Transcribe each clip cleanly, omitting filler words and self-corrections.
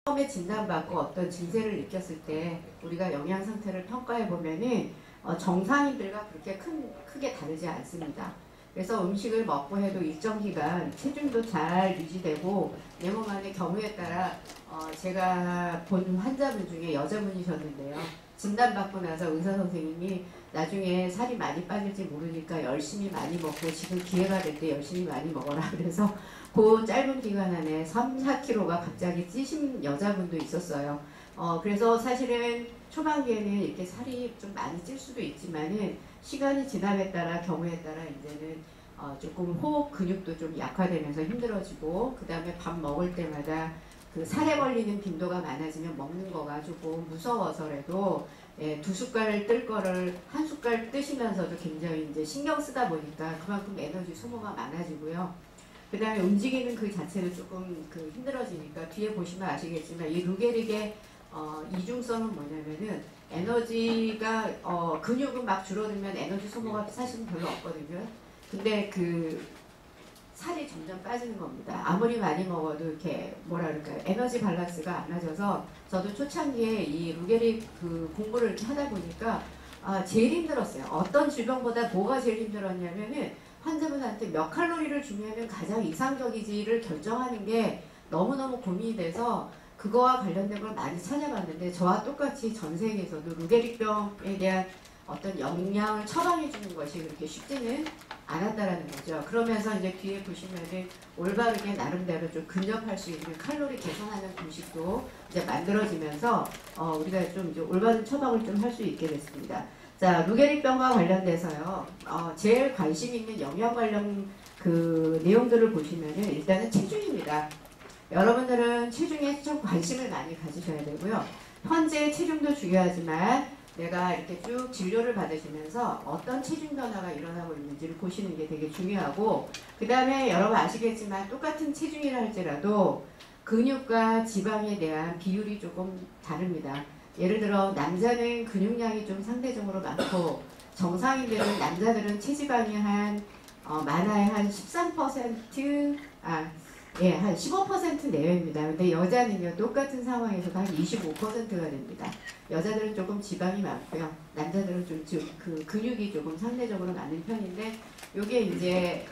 처음에 진단받고 어떤 증세를 느꼈을 때 우리가 영양 상태를 평가해 보면은 정상인들과 그렇게 크게 다르지 않습니다. 그래서 음식을 먹고 해도 일정 기간 체중도 잘 유지되고 내 몸 안의 경우에 따라 제가 본 환자분 중에 여자분이셨는데요. 진단받고 나서 의사 선생님이 나중에 살이 많이 빠질지 모르니까 열심히 많이 먹고 지금 기회가 될 때 열심히 많이 먹어라. 그래서 그 짧은 기간 안에 3, 4kg가 갑자기 찌신 여자분도 있었어요. 그래서 사실은 초반기에는 이렇게 살이 좀 많이 찔 수도 있지만은 시간이 지남에 따라 경우에 따라 이제는 조금 호흡 근육도 좀 약화되면서 힘들어지고 그 다음에 밥 먹을 때마다 그 살에 걸리는 빈도가 많아지면 먹는 거가 조금 무서워서라도 두 숟갈 뜰 거를 한 숟갈 뜨시면서도 굉장히 이제 신경 쓰다 보니까 그만큼 에너지 소모가 많아지고요. 그 다음에 움직이는 그 자체는 조금 힘들어지니까 뒤에 보시면 아시겠지만 이 루게릭의 이중성은 뭐냐면은 에너지가 근육은 막 줄어들면 에너지 소모가 사실은 별로 없거든요. 근데 살이 점점 빠지는 겁니다. 아무리 많이 먹어도 이렇게 뭐라 그럴까요? 에너지 밸런스가 안 맞아서 저도 초창기에 이 루게릭 공부를 이렇게 하다 보니까 제일 힘들었어요. 어떤 질병보다 뭐가 제일 힘들었냐면은 환자분한테 몇 칼로리를 주면 가장 이상적이지를 결정하는 게 너무너무 고민이 돼서 그거와 관련된 걸 많이 찾아봤는데 저와 똑같이 전 세계에서도 루게릭병에 대한 어떤 영양을 처방해 주는 것이 그렇게 쉽지는 않았다라는 거죠. 그러면서 이제 뒤에 보시면은 올바르게 나름대로 좀 근접할 수 있는 칼로리 계산하는 공식도 이제 만들어지면서 우리가 좀 이제 올바른 처방을 좀 할 수 있게 됐습니다. 자, 루게릭병과 관련돼서요. 제일 관심 있는 영양 관련 내용들을 보시면은 일단은 체중입니다. 여러분들은 체중에 좀 관심을 많이 가지셔야 되고요. 현재 체중도 중요하지만 내가 이렇게 쭉 진료를 받으시면서 어떤 체중 변화가 일어나고 있는지를 보시는 게 되게 중요하고 그 다음에 여러분 아시겠지만 똑같은 체중이라 할지라도 근육과 지방에 대한 비율이 조금 다릅니다. 예를 들어 남자는 근육량이 좀 상대적으로 많고 정상인들은 남자들은 체지방이 많아야 한 13%, 한 15% 내외입니다. 근데 여자는요, 똑같은 상황에서도 한 25%가 됩니다. 여자들은 조금 지방이 많고요. 남자들은 좀 근육이 조금 상대적으로 많은 편인데, 요게 이제,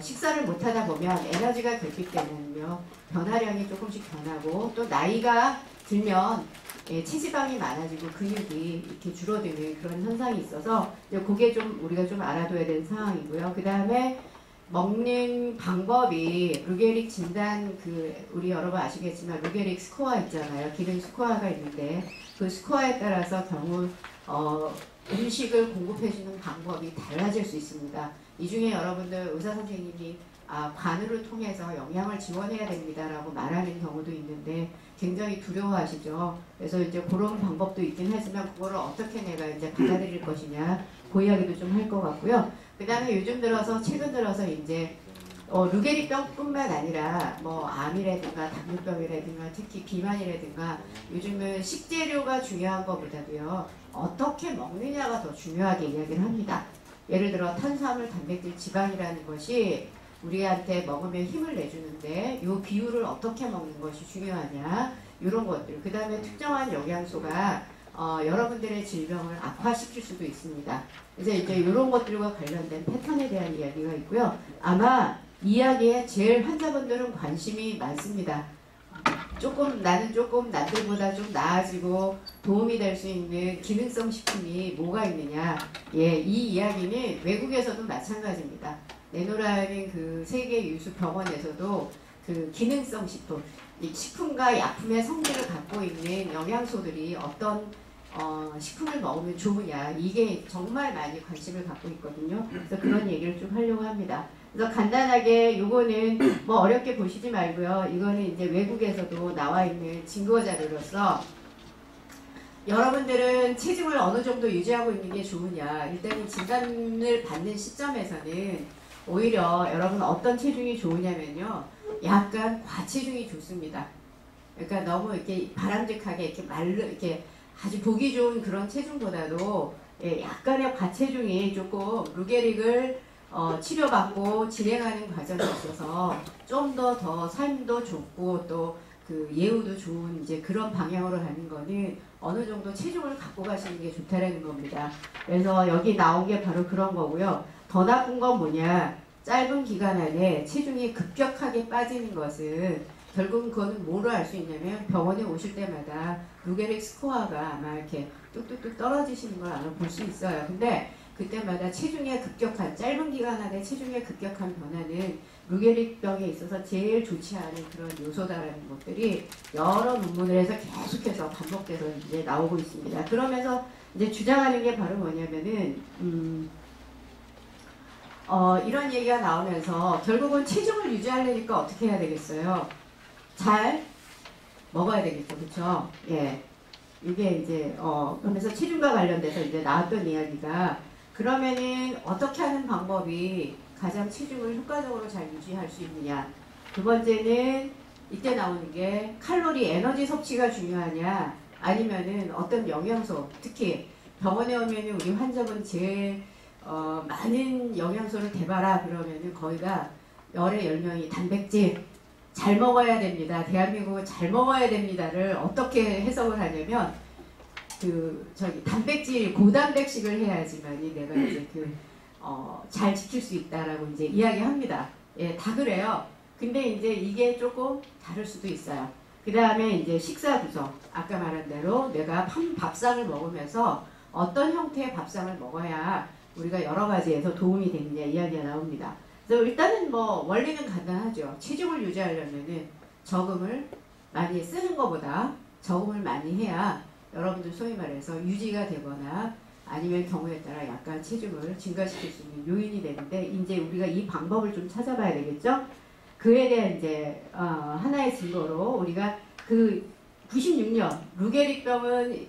식사를 못 하다 보면 에너지가 됐기 때문에요, 변화량이 조금씩 변하고, 또 나이가 들면, 체지방이 많아지고 근육이 이렇게 줄어드는 그런 현상이 있어서, 그게 좀 우리가 좀 알아둬야 되는 상황이고요. 그 다음에, 먹는 방법이 루게릭 진단 우리 여러분 아시겠지만 루게릭 스코어 있잖아요. 기능 스코어가 있는데 그 스코어에 따라서 음식을 공급해주는 방법이 달라질 수 있습니다. 이 중에 여러분들 의사 선생님이 관으로 통해서 영양을 지원해야 됩니다라고 말하는 경우도 있는데 굉장히 두려워하시죠. 그래서 이제 그런 방법도 있긴 하지만 그거를 어떻게 내가 이제 받아들일 것이냐 그 이야기도 좀 할 것 같고요. 그 다음에 최근 들어서 이제 루게릭병뿐만 아니라 암이라든가 당뇨병이라든가 특히 비만이라든가 요즘은 식재료가 중요한 것보다도요 어떻게 먹느냐가 더 중요하게 이야기를 합니다. 예를 들어 탄수화물, 단백질, 지방이라는 것이 우리한테 먹으면 힘을 내주는데 이 비율을 어떻게 먹는 것이 중요하냐 이런 것들. 그 다음에 특정한 영양소가 여러분들의 질병을 악화시킬 수도 있습니다. 그래서 이제 이런 것들과 관련된 패턴에 대한 이야기가 있고요. 아마 이야기에 제일 환자분들은 관심이 많습니다. 나는 조금 남들보다 좀 나아지고 도움이 될 수 있는 기능성 식품이 뭐가 있느냐. 이 이야기는 외국에서도 마찬가지입니다. 네노라는 세계 유수 병원에서도 기능성 식품, 이 식품과 약품의 성질을 갖고 있는 영양소들이 어떤 식품을 먹으면 좋으냐 이게 정말 많이 관심을 갖고 있거든요. 그래서 그런 얘기를 좀 하려고 합니다. 그래서 간단하게 요거는 어렵게 보시지 말고요. 이거는 이제 외국에서도 나와 있는 증거 자료로서 여러분들은 체중을 어느 정도 유지하고 있는 게 좋으냐. 일단 진단을 받는 시점에서는 오히려 여러분 어떤 체중이 좋으냐면요. 약간 과체중이 좋습니다. 그러니까 너무 이렇게 바람직하게 이렇게 아주 보기 좋은 그런 체중보다도 약간의 과체중이 조금 루게릭을 치료받고 진행하는 과정에 있어서 좀 더 삶도 좋고 또 그 예후도 좋은 이제 그런 방향으로 가는 거는 어느 정도 체중을 갖고 가시는 게 좋다라는 겁니다. 그래서 여기 나온 게 바로 그런 거고요. 더 나쁜 건 뭐냐? 짧은 기간 안에 체중이 급격하게 빠지는 것은 결국은 그거는 뭐로 알 수 있냐면 병원에 오실 때마다 루게릭 스코어가 아마 이렇게 뚝뚝뚝 떨어지시는 걸 아마 볼 수 있어요. 근데 그때마다 체중의 급격한 짧은 기간 안에 체중의 급격한 변화는 루게릭병에 있어서 제일 좋지 않은 그런 요소다라는 것들이 여러 논문을 해서 계속해서 반복돼서 이제 나오고 있습니다. 그러면서 이제 주장하는 게 바로 뭐냐면은 이런 얘기가 나오면서 결국은 체중을 유지하려니까 어떻게 해야 되겠어요? 잘 먹어야 되겠죠, 그렇죠? 예, 이게 이제 그러면서 체중과 관련돼서 이제 나왔던 이야기가 그러면은 어떻게 하는 방법이 가장 체중을 효과적으로 잘 유지할 수 있느냐? 두 번째는 이때 나오는 게 칼로리, 에너지 섭취가 중요하냐? 아니면은 어떤 영양소, 특히 병원에 오면은 우리 환자분 제일 많은 영양소를 대봐라 그러면은 거의가 열에 10명이 단백질 잘 먹어야 됩니다. 대한민국은 잘 먹어야 됩니다를 어떻게 해석을 하냐면 단백질 고단백식을 해야지만이 내가 이제 잘 지킬 수 있다라고 이제 이야기합니다. 예, 다 그래요. 근데 이제 이게 조금 다를 수도 있어요. 그 다음에 이제 식사 구성. 아까 말한 대로 내가 밥상을 먹으면서 어떤 형태의 밥상을 먹어야 우리가 여러 가지에서 도움이 되느냐 이야기가 나옵니다. 그래서 일단은 뭐 원리는 간단하죠. 체중을 유지하려면은 저금을 많이 쓰는 것보다 저금을 많이 해야 여러분들 소위 말해서 유지가 되거나 아니면 경우에 따라 약간 체중을 증가시킬 수 있는 요인이 되는데 이제 우리가 이 방법을 좀 찾아봐야 되겠죠. 그에 대한 이제 하나의 증거로 우리가 그 96년 루게릭병은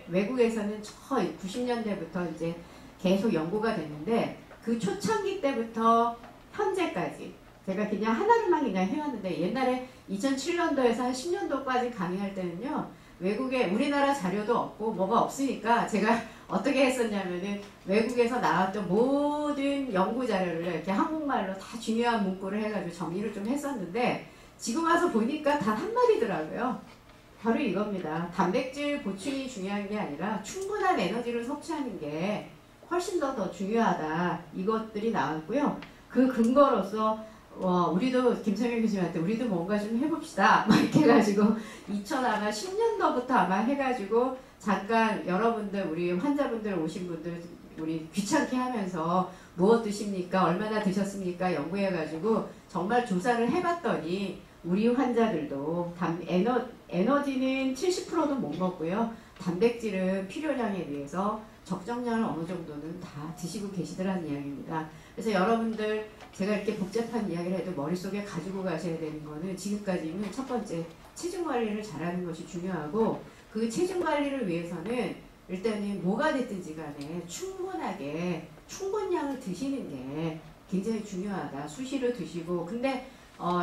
외국에서는 90년대부터 이제 계속 연구가 됐는데 그 초창기 때부터 현재까지 제가 그냥 하나를만 그냥 해왔는데 옛날에 2007년도에서 한 10년도까지 강의할 때는요 외국에 우리나라 자료도 없고 뭐가 없으니까 제가 어떻게 했었냐면은 외국에서 나왔던 모든 연구 자료를 이렇게 한국말로 다 중요한 문구를 해가지고 정리를 좀 했었는데 지금 와서 보니까 단 한마디더라고요. 바로 이겁니다. 단백질 보충이 중요한 게 아니라 충분한 에너지를 섭취하는 게 훨씬 더 중요하다. 이것들이 나왔고요. 그 근거로서 우리도 김성현 교수님한테 우리도 뭔가 좀 해봅시다. 막 이렇게 해가지고 2010년도부터 아마 해가지고 잠깐 여러분들 우리 환자분들 오신 분들 우리 귀찮게 하면서 무엇 드십니까? 얼마나 드셨습니까? 연구해가지고 정말 조사를 해봤더니 우리 환자들도 에너지는 70%도 못 먹고요. 단백질은 필요량에 비해서 적정량을 어느 정도는 다 드시고 계시더라는 이야기입니다. 그래서 여러분들 제가 이렇게 복잡한 이야기를 해도 머릿속에 가지고 가셔야 되는 거는 지금까지는 첫 번째 체중 관리를 잘하는 것이 중요하고 그 체중 관리를 위해서는 일단은 뭐가 됐든지 간에 충분량을 드시는 게 굉장히 중요하다. 수시로 드시고 근데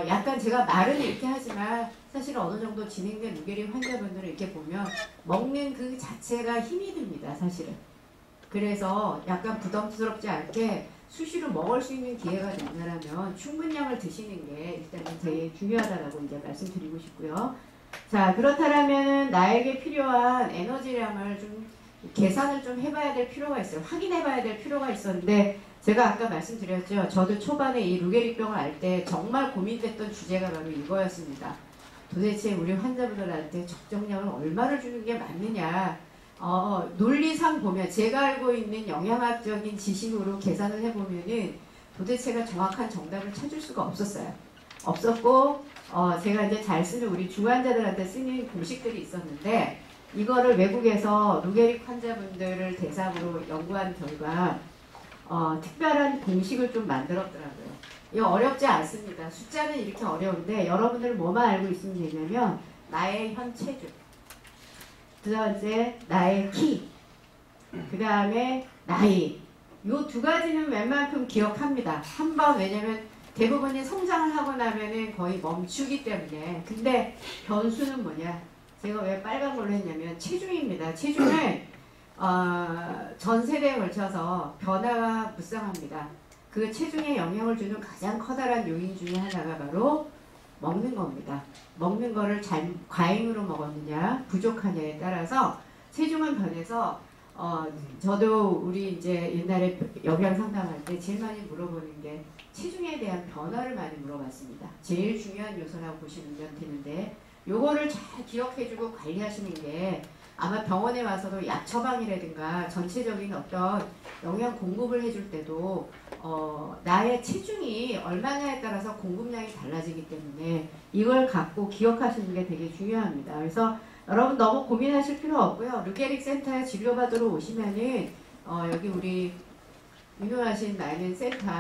약간 제가 말은 이렇게 하지만 사실 어느 정도 진행된 루게릭 환자분들을 이렇게 보면 먹는 그 자체가 힘이 듭니다. 사실은. 그래서 약간 부담스럽지 않게 수시로 먹을 수 있는 기회가 된다면 충분량을 드시는 게 일단은 되게 중요하다라고 이제 말씀드리고 싶고요. 자, 그렇다면 나에게 필요한 에너지량을 좀 계산을 좀 해봐야 될 필요가 있어요. 확인해봐야 될 필요가 있었는데 제가 아까 말씀드렸죠. 저도 초반에 이 루게릭병을 알 때 정말 고민됐던 주제가 바로 이거였습니다. 도대체 우리 환자분들한테 적정량을 얼마를 주는 게 맞느냐. 논리상 보면 제가 알고 있는 영양학적인 지식으로 계산을 해보면은 도대체가 정확한 정답을 찾을 수가 없었고 제가 이제 잘 쓰는 우리 중환자들한테 쓰는 공식들이 있었는데 이거를 외국에서 루게릭 환자분들을 대상으로 연구한 결과 특별한 공식을 좀 만들었더라고요. 이거 어렵지 않습니다. 숫자는 이렇게 어려운데 여러분들은 뭐만 알고 있으면 되냐면 나의 현 체중, 두 번째 나의 키, 그 다음에 나이. 요 두 가지는 웬만큼 기억합니다. 한번 왜냐면 대부분이 성장을 하고 나면은 거의 멈추기 때문에. 근데 변수는 뭐냐? 제가 왜 빨간 걸로 했냐면 체중입니다. 체중은 전 세대에 걸쳐서 변화가 무쌍합니다. 그 체중에 영향을 주는 가장 커다란 요인 중에 하나가 바로 먹는 겁니다. 먹는 거를 과잉으로 먹었느냐 부족하냐에 따라서 체중은 변해서 저도 우리 이제 옛날에 영양 상담할 때 제일 많이 물어보는 게 체중에 대한 변화를 많이 물어봤습니다. 제일 중요한 요소라고 보시면 되는데 요거를 잘 기억해주고 관리하시는 게 아마 병원에 와서도 약 처방이라든가 전체적인 어떤 영양 공급을 해줄 때도 나의 체중이 얼마냐에 따라서 공급량이 달라지기 때문에 이걸 갖고 기억하시는 게 되게 중요합니다. 그래서 여러분 너무 고민하실 필요 없고요. 르게릭 센터에 진료받으러 오시면은 여기 우리 유명하신 많은 센터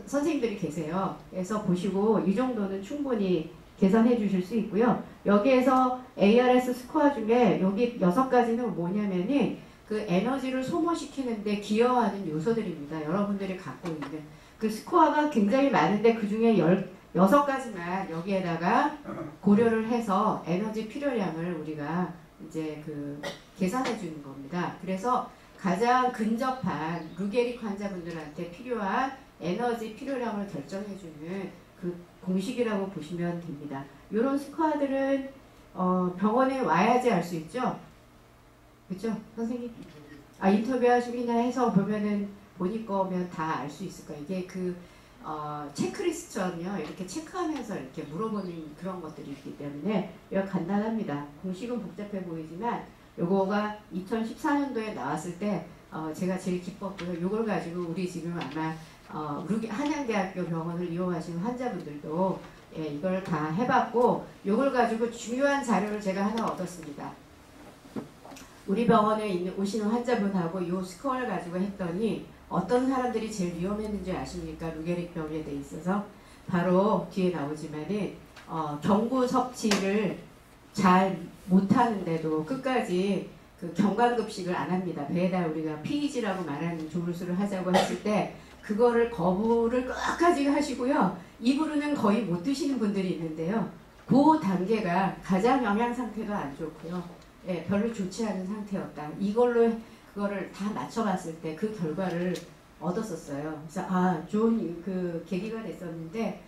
선생님들이 계세요. 그래서 보시고 이 정도는 충분히 계산해 주실 수 있고요. 여기에서 ARS 스코어 중에 여기 6가지는 뭐냐면은 그 에너지를 소모시키는데 기여하는 요소들입니다. 여러분들이 갖고 있는 그 스코어가 굉장히 많은데 그 중에 6가지만 여기에다가 고려를 해서 에너지 필요량을 우리가 이제 계산해 주는 겁니다. 그래서 가장 근접한 루게릭 환자분들한테 필요한 에너지 필요량을 결정해 주는 그 공식이라고 보시면 됩니다. 이런 스코어들은 병원에 와야지 알 수 있죠? 그렇죠? 선생님? 인터뷰 하시기나 해서 보면은 보니까 다 알 수 있을 거예요. 이게 체크리스트처럼요. 이렇게 체크하면서 이렇게 물어보는 그런 것들이 있기 때문에 이거 간단합니다. 공식은 복잡해 보이지만 요거가 2014년도에 나왔을 때 제가 제일 기뻤고요. 요걸 가지고 우리 지금 아마 한양대학교 병원을 이용하시는 환자분들도 이걸 다 해봤고 요걸 가지고 중요한 자료를 제가 하나 얻었습니다. 우리 병원에 오시는 환자분하고 요 스코어를 가지고 했더니 어떤 사람들이 제일 위험했는지 아십니까? 루게릭 병에 돼 있어서 바로 뒤에 나오지만은 경구 섭취를 잘 못하는데도 끝까지 경관급식을 안 합니다. 배에다 우리가 PEG라고 말하는 조루수를 하자고 했을 때 그거를 거부를 끝까지 하시고요. 입으로는 거의 못 드시는 분들이 있는데요. 그 단계가 가장 영양 상태가 안 좋고요. 별로 좋지 않은 상태였다. 이걸로 그거를 다 맞춰봤을 때 그 결과를 얻었었어요. 그래서 좋은 계기가 됐었는데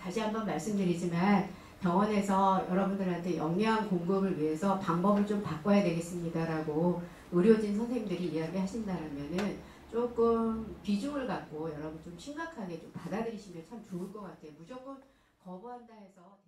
다시 한번 말씀드리지만 병원에서 여러분들한테 영양 공급을 위해서 방법을 좀 바꿔야 되겠습니다라고 의료진 선생님들이 이야기하신다면은 조금 비중을 갖고 여러분 좀 심각하게 좀 받아들이시면 참 좋을 것 같아요. 무조건 거부한다 해서